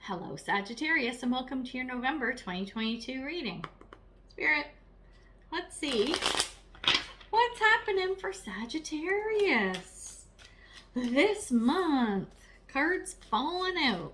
Hello, Sagittarius, and welcome to your November 2022 reading. Spirit, let's see what's happening for Sagittarius this month. Cards falling out.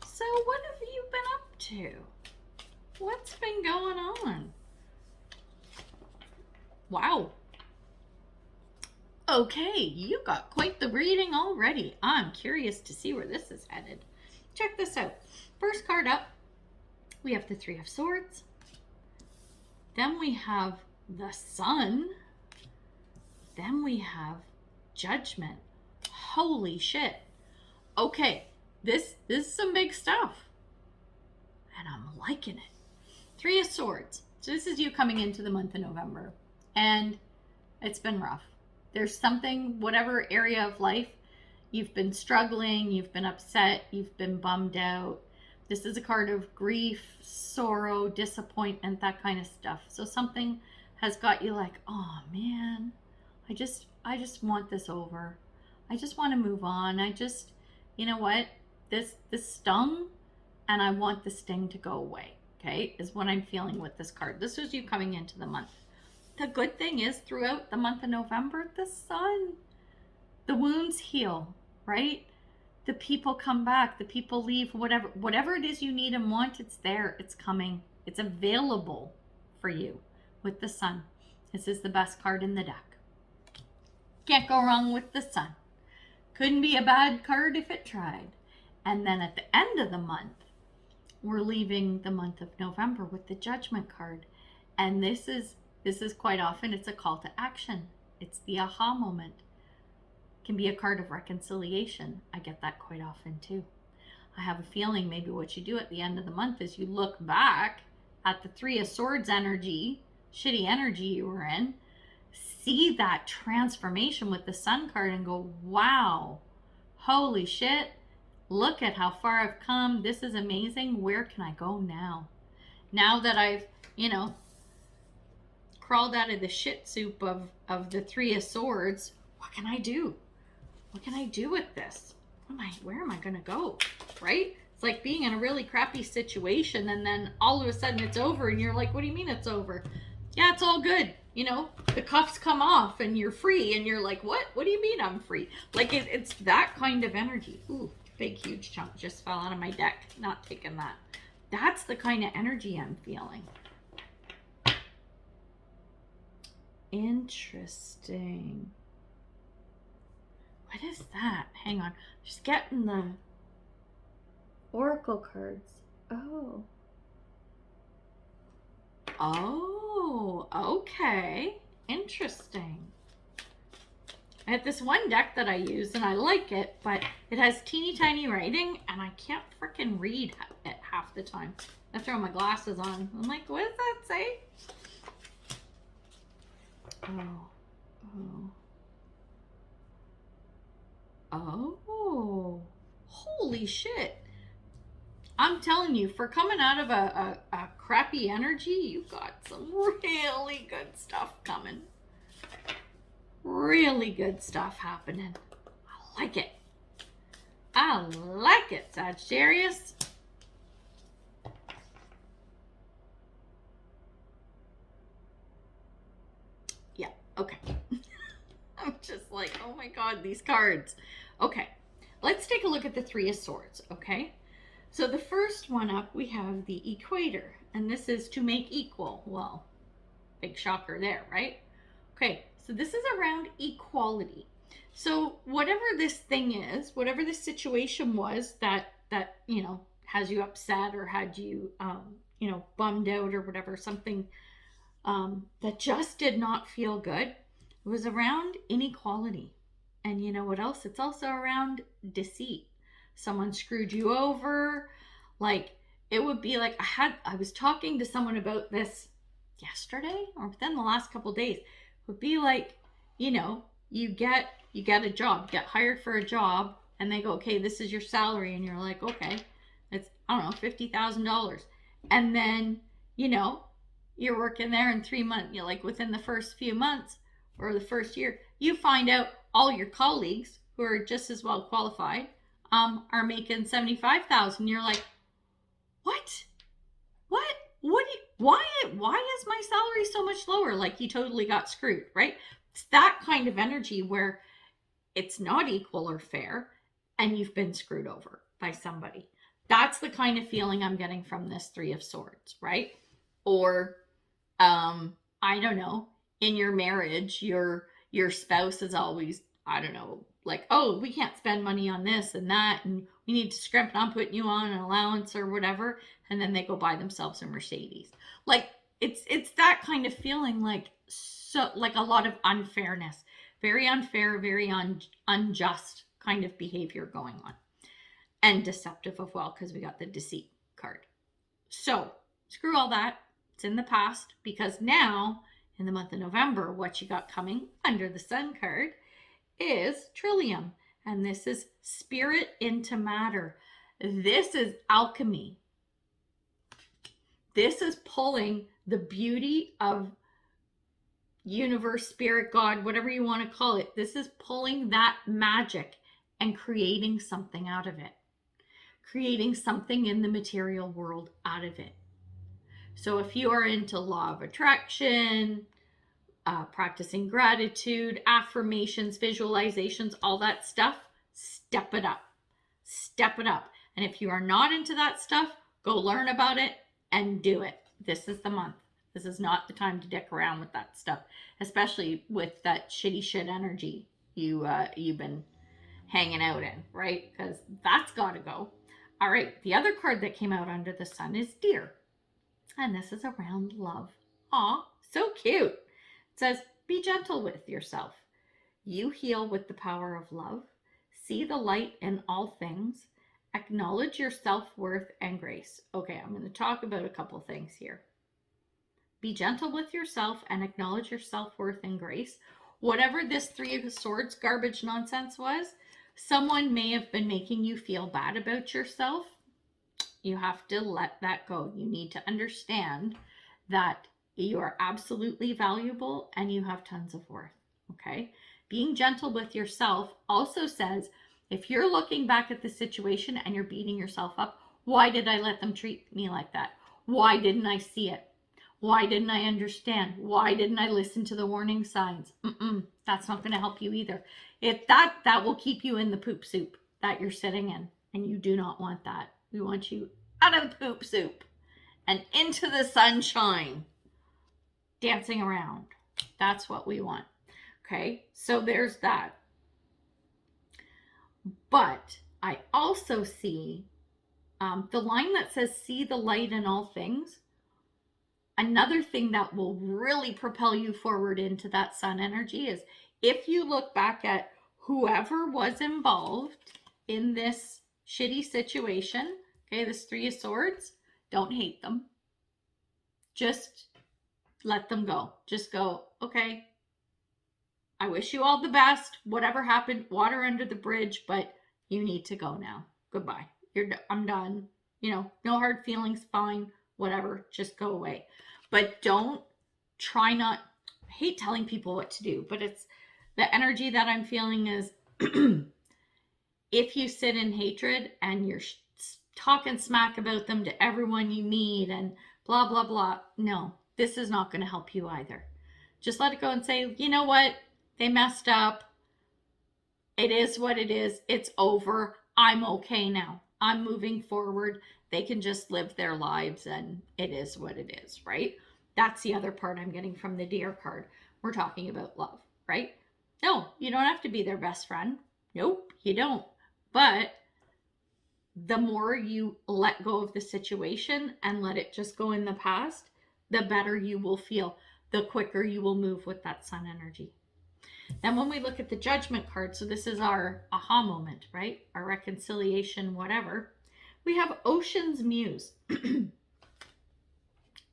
So what have you been up to? What's been going on? Wow. Okay, you got quite the reading already. I'm curious to see where this is headed. Check this out. First card up, we have the Three of Swords. Then we have the Sun. Then we have Judgment. Holy shit. Okay, this is some big stuff. And I'm liking it. Three of Swords. So this is you coming into the month of November. And it's been rough. There's something, whatever area of life, you've been struggling, you've been upset, you've been bummed out. This is a card of grief, sorrow, disappointment, that kind of stuff. So something has got you like, oh man, I just want this over. I just want to move on. You know what? This stung and I want the sting to go away. Okay, is what I'm feeling with this card. This was you coming into the month. The good thing is throughout the month of November, the Sun, the wounds heal, right? The people come back, the people leave, whatever it is you need and want, it's there, it's coming, it's available for you with the Sun. This is the best card in the deck. Can't go wrong with the Sun. Couldn't be a bad card if it tried. And then at the end of the month, we're leaving the month of November with the Judgment card. And this is quite often, it's a call to action. It's the aha moment. It can be a card of reconciliation. I get that quite often too. I have a feeling maybe what you do at the end of the month is you look back at the Three of Swords energy, shitty energy you were in, see that transformation with the Sun card and go, wow, holy shit, look at how far I've come. This is amazing. Where can I go now? Now that I've, crawled out of the shit soup of the Three of Swords, what can I do? What can I do with this? Where am I going to go? Right? It's like being in a really crappy situation and then all of a sudden it's over and you're like, what do you mean it's over? Yeah, it's all good. The cuffs come off and you're free and you're like, what? What do you mean I'm free? Like it's that kind of energy. Ooh, big, huge chunk just fell out of my deck. Not taking that. That's the kind of energy I'm feeling. Interesting. What is that? Hang on. Just getting the oracle cards. Oh. Oh, okay. Interesting. I have this one deck that I use and I like it, but it has teeny tiny writing and I can't freaking read it half the time. I throw my glasses on. I'm like, what does that say? Oh, holy shit. I'm telling you, for coming out of a crappy energy, you got some really good stuff coming. Really good stuff happening. I like it. I like it, Sagittarius. Okay. I'm just like, oh my God, these cards. Okay, let's take a look at the Three of Swords, okay? So the first one up, we have the equator, and this is to make equal. Well, big shocker there, right? Okay, so this is around equality. So whatever this thing is, whatever this situation was that has you upset or had you, bummed out or whatever, something that just did not feel good. It was around inequality. And you know what else? It's also around deceit. Someone screwed you over. Like, it would be like, I was talking to someone about this yesterday or within the last couple of days. It would be like, you get a job, get hired for a job, and they go, okay, this is your salary. And you're like, okay, it's, I don't know, $50,000. And then, you're working there in 3 months, like within the first few months or the first year, you find out all your colleagues who are just as well qualified are making $75,000. You're like, what? Why is my salary so much lower? Like, you totally got screwed, right? It's that kind of energy where it's not equal or fair and you've been screwed over by somebody. That's the kind of feeling I'm getting from this Three of Swords, right? Or I don't know, in your marriage, your spouse is always, I don't know, like, oh, we can't spend money on this and that, and we need to scrimp on putting you on an allowance or whatever, and then they go buy themselves a Mercedes. Like, it's that kind of feeling, like, so, like, a lot of unfairness, very unfair, very unjust kind of behavior going on, and deceptive as well, because we got the deceit card. So screw all that. It's in the past, because now in the month of November, what you got coming under the Sun card is Trillium. And this is spirit into matter. This is alchemy. This is pulling the beauty of universe, spirit, God, whatever you want to call it. This is pulling that magic and creating something out of it. Creating something in the material world out of it. So if you are into law of attraction, practicing gratitude, affirmations, visualizations, all that stuff, step it up. Step it up. And if you are not into that stuff, go learn about it and do it. This is the month. This is not the time to dick around with that stuff, especially with that shitty shit energy you've been hanging out in, right? Because that's got to go. All right, the other card that came out under the Sun is Deer. And this is around love. Aw, so cute. It says, be gentle with yourself. You heal with the power of love. See the light in all things. Acknowledge your self-worth and grace. Okay, I'm going to talk about a couple things here. Be gentle with yourself and acknowledge your self-worth and grace. Whatever this Three of Swords garbage nonsense was, someone may have been making you feel bad about yourself. You have to let that go. You need to understand that you are absolutely valuable and you have tons of worth, okay? Being gentle with yourself also says, if you're looking back at the situation and you're beating yourself up, why did I let them treat me like that? Why didn't I see it? Why didn't I understand? Why didn't I listen to the warning signs? That's not going to help you either. That will keep you in the poop soup that you're sitting in, and you do not want that. We want you out of the poop soup and into the sunshine, dancing around. That's what we want. Okay, so there's that. But I also see the line that says, see the light in all things. Another thing that will really propel you forward into that Sun energy is if you look back at whoever was involved in this shitty situation, okay, this Three of Swords, don't hate them. Just let them go. Just go, okay, I wish you all the best. Whatever happened, water under the bridge, but you need to go now. Goodbye. I'm done. You know, no hard feelings, fine, whatever, just go away. But don't try not, I hate telling people what to do, but it's the energy that I'm feeling is if you sit in hatred and you're talking smack about them to everyone you meet and blah, blah, blah, no, this is not going to help you either. Just let it go and say, you know what? They messed up. It is what it is. It's over. I'm okay now. I'm moving forward. They can just live their lives and it is what it is, right? That's the other part I'm getting from the Deer card. We're talking about love, right? No, you don't have to be their best friend. Nope, you don't. But the more you let go of the situation and let it just go in the past, the better you will feel, the quicker you will move with that Sun energy. Then when we look at the Judgment card, so this is our aha moment, right? Our reconciliation, whatever. We have Ocean's Muse. And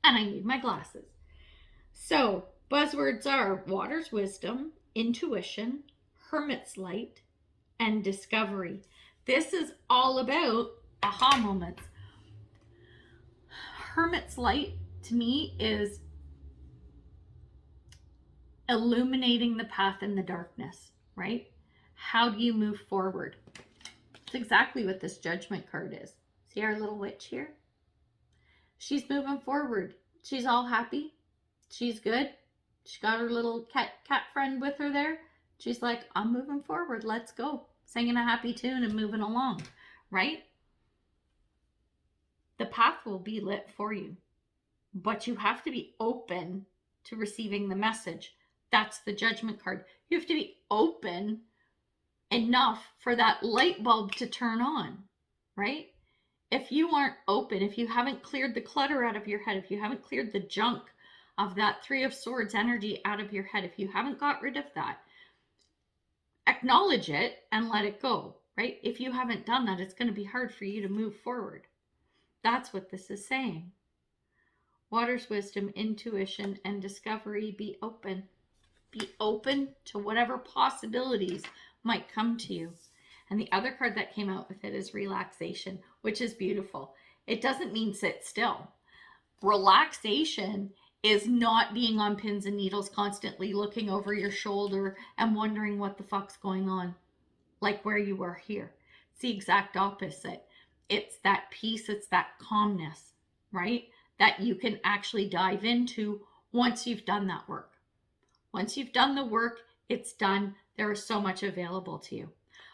I need my glasses. So buzzwords are water's wisdom, intuition, hermit's light, and discovery. This is all about aha moments. Hermit's light to me is illuminating the path in the darkness, right? How do you move forward? It's exactly what this Judgment card is. See our little witch here? She's moving forward. She's all happy. She's good. She got her little cat friend with her there. She's like, I'm moving forward. Let's go. Singing a happy tune and moving along, right? The path will be lit for you, but you have to be open to receiving the message. That's the Judgment card. You have to be open enough for that light bulb to turn on, right? If you aren't open, if you haven't cleared the clutter out of your head, if you haven't cleared the junk of that Three of Swords energy out of your head, if you haven't got rid of that, acknowledge it and let it go, right? If you haven't done that, it's going to be hard for you to move forward. That's what this is saying. Water's wisdom, intuition, and discovery. Be open. Be open to whatever possibilities might come to you. And the other card that came out with it is relaxation, which is beautiful. It doesn't mean sit still. Relaxation is not being on pins and needles, constantly looking over your shoulder and wondering what the fuck's going on, like where you were here. It's the exact opposite. It's that peace, it's that calmness, right? That you can actually dive into once you've done that work. Once you've done the work, it's done. There is so much available to you.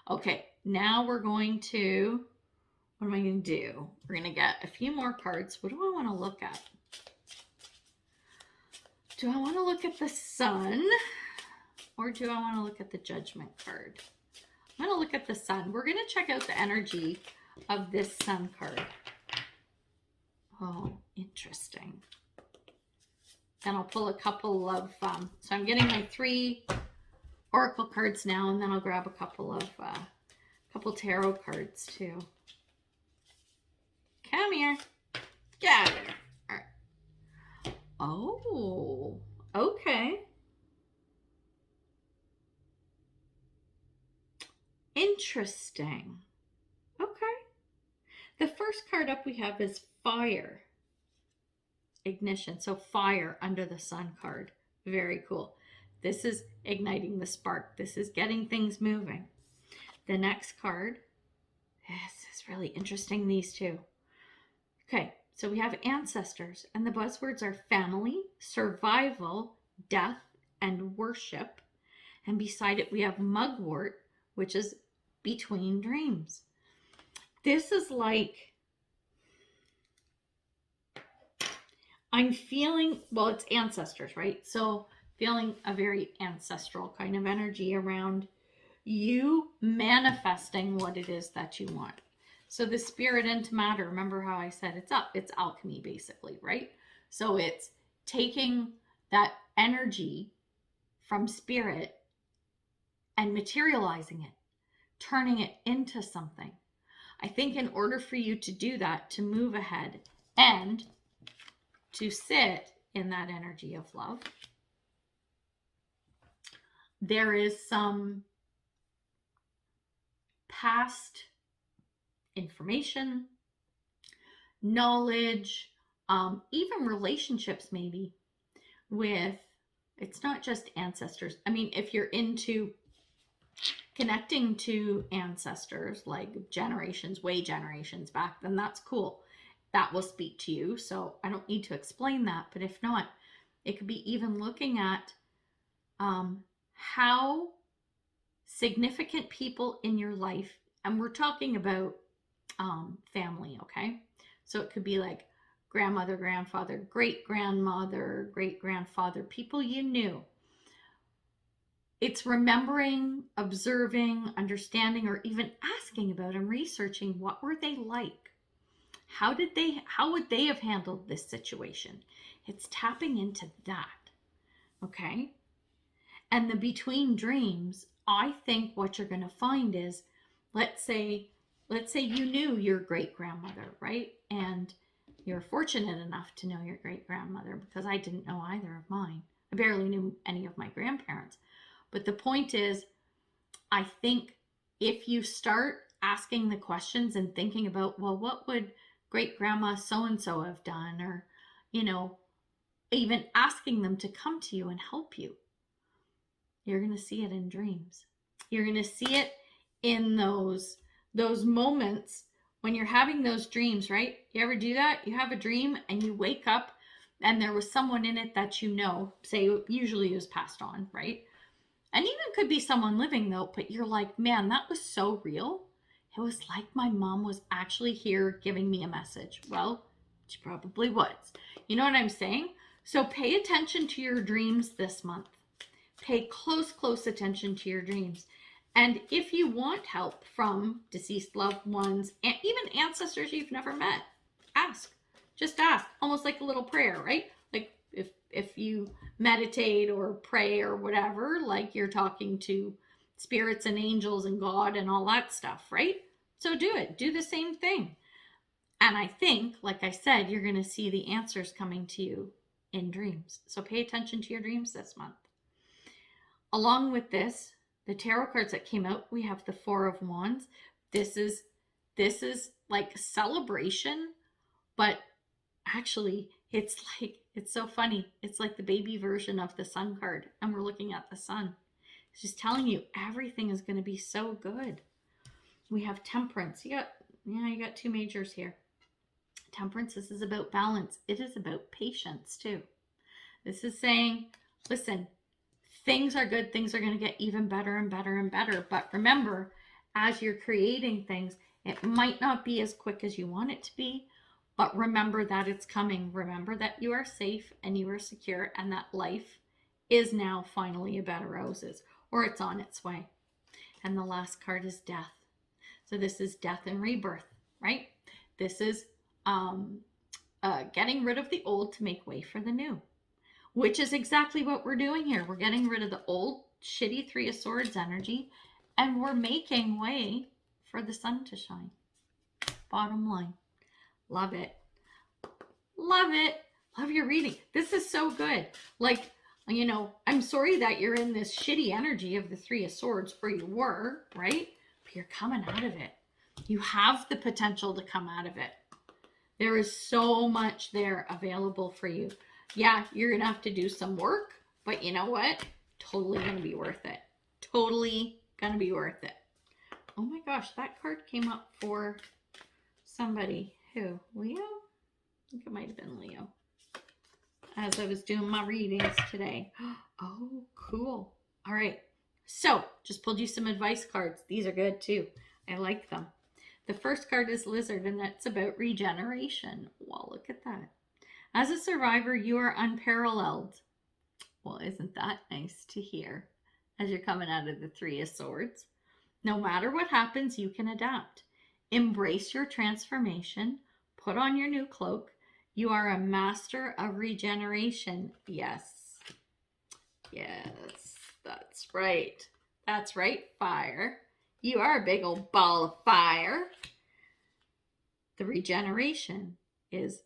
Okay, now we're going to, what am I going to do? We're going to get a few more cards. What do I want to look at? Do I want to look at the Sun, or do I want to look at the Judgment card? I'm going to look at the Sun. We're going to check out the energy of this Sun card. Oh, interesting. Then I'll pull a couple of, so I'm getting my 3 Oracle cards now, and then I'll grab a couple tarot cards too. Come here. Get out of there. All right. Oh, okay. Interesting. Okay. The first card up we have is fire. Ignition. So fire under the Sun card. Very cool. This is igniting the spark. This is getting things moving. The next card, this is really interesting, these two. Okay, so we have ancestors, and the buzzwords are family, survival, death, and worship. And beside it, we have mugwort, which is between dreams. This is like, I'm feeling, well, it's ancestors, right? So feeling a very ancestral kind of energy around you manifesting what it is that you want. So the spirit into matter, remember how I said it's alchemy basically, right? So it's taking that energy from spirit and materializing it, turning it into something. I think in order for you to do that, to move ahead and to sit in that energy of love, there is some past information, knowledge, even relationships maybe with, it's not just ancestors. I mean, if you're into connecting to ancestors, like generations, way generations back, then that's cool. That will speak to you. So I don't need to explain that. But if not, it could be even looking at how significant people in your life, and we're talking about family, okay? So it could be like grandmother, grandfather, great-grandmother, great-grandfather, people you knew. It's remembering, observing, understanding, or even asking about and researching, what were they like? How would they have handled this situation? It's tapping into that, okay? And the between dreams, I think what you're going to find is, let's say you knew your great-grandmother, right? And you're fortunate enough to know your great-grandmother, because I didn't know either of mine. I barely knew any of my grandparents. But the point is, I think if you start asking the questions and thinking about, well, what would great-grandma so-and-so have done? Or, even asking them to come to you and help you, you're going to see it in dreams. You're going to see it in those moments when you're having those dreams, right? You ever do that? You have a dream and you wake up and there was someone in it that you know, say usually it was passed on, right? And even could be someone living though, but you're like, man, that was so real. It was like my mom was actually here giving me a message. Well, she probably was. You know what I'm saying? So pay attention to your dreams this month. Pay close attention to your dreams. And if you want help from deceased loved ones and even ancestors you've never met, ask. Just ask. Almost like a little prayer, right? Like if you meditate or pray or whatever, like you're talking to spirits and angels and God and all that stuff, right? So do it. Do the same thing. And I think, like I said, you're going to see the answers coming to you in dreams. So pay attention to your dreams this month. Along with this, the tarot cards that came out, we have the Four of Wands. This is like celebration, but actually it's so funny. It's like the baby version of the Sun card, and we're looking at the sun. It's just telling you everything is going to be so good. We have Temperance. You got two majors here. Temperance, this is about balance. It is about patience too. This is saying, listen, things are good. Things are going to get even better and better and better. But remember, as you're creating things, it might not be as quick as you want it to be, but remember that it's coming. Remember that you are safe and you are secure and that life is now finally a bed of roses, or it's on its way. And the last card is Death. So this is death and rebirth, right? This is getting rid of the old to make way for the new, which is exactly what we're doing here. We're getting rid of the old, shitty Three of Swords energy, and we're making way for the sun to shine. Bottom line. Love it. Love it. Love your reading. This is so good. Like, you know, I'm sorry that you're in this shitty energy of the Three of Swords, or you were, right? But you're coming out of it. You have the potential to come out of it. There is so much there available for you. Yeah, you're going to have to do some work, but you know what? Totally going to be worth it. Totally going to be worth it. Oh my gosh, that card came up for somebody. Who? Leo? I think it might have been Leo. As I was doing my readings today. Oh, cool. All right. So, just pulled you some advice cards. These are good too. I like them. The first card is Lizard, and that's about regeneration. Well, look at that. As a survivor, you are unparalleled. Well, isn't that nice to hear as you're coming out of the Three of Swords? No matter what happens, you can adapt. Embrace your transformation. Put on your new cloak. You are a master of regeneration. Yes. Yes, that's right. That's right, fire. You are a big old ball of fire. The regeneration is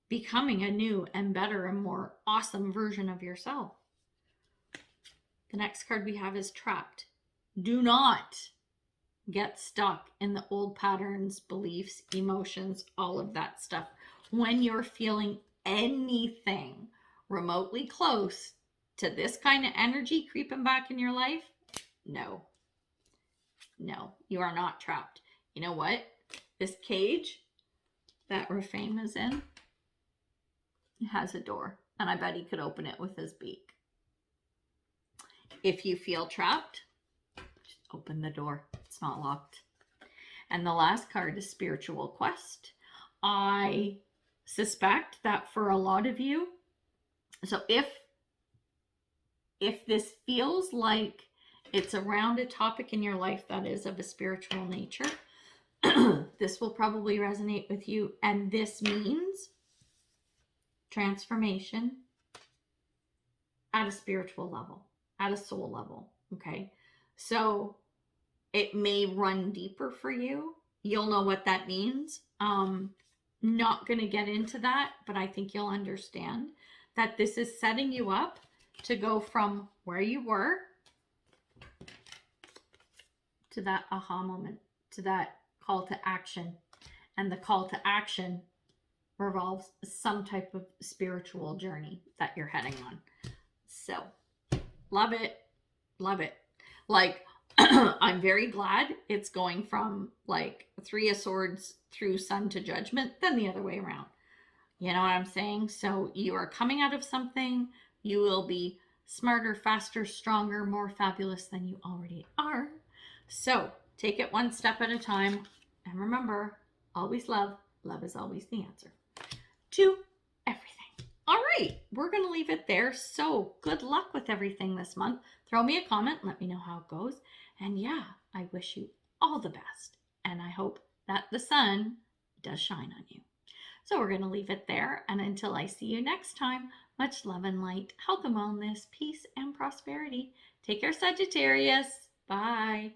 becoming a new and better and more awesome version of yourself. The next card we have is Trapped. Do not get stuck in the old patterns, beliefs, emotions, all of that stuff. When you're feeling anything remotely close to this kind of energy creeping back in your life, no, you are not trapped. You know what? This cage that Rafame is in has a door, and I bet he could open it with his beak. If you feel trapped, just open the door. It's not locked. And the last card is Spiritual Quest. I suspect that for a lot of you, so if this feels like it's around a topic in your life that is of a spiritual nature, this will probably resonate with you. And this means transformation at a spiritual level, at a soul level. Okay. So it may run deeper for you. You'll know what that means. Not going to get into that, but I think you'll understand that this is setting you up to go from where you were to that aha moment, to that call to action. And the call to action revolves some type of spiritual journey that you're heading on. So, love it. Love it. Like, I'm very glad it's going from like Three of Swords through Sun to Judgment than the other way around. You know what I'm saying? So you are coming out of something. You will be smarter, faster, stronger, more fabulous than you already are. So take it one step at a time. And remember, always love. Love is always the answer to everything. All right, we're going to leave it there. So good luck with everything this month. Throw me a comment. Let me know how it goes. And yeah, I wish you all the best. And I hope that the sun does shine on you. So we're going to leave it there. And until I see you next time, much love and light, health and wellness, peace and prosperity. Take care, Sagittarius. Bye.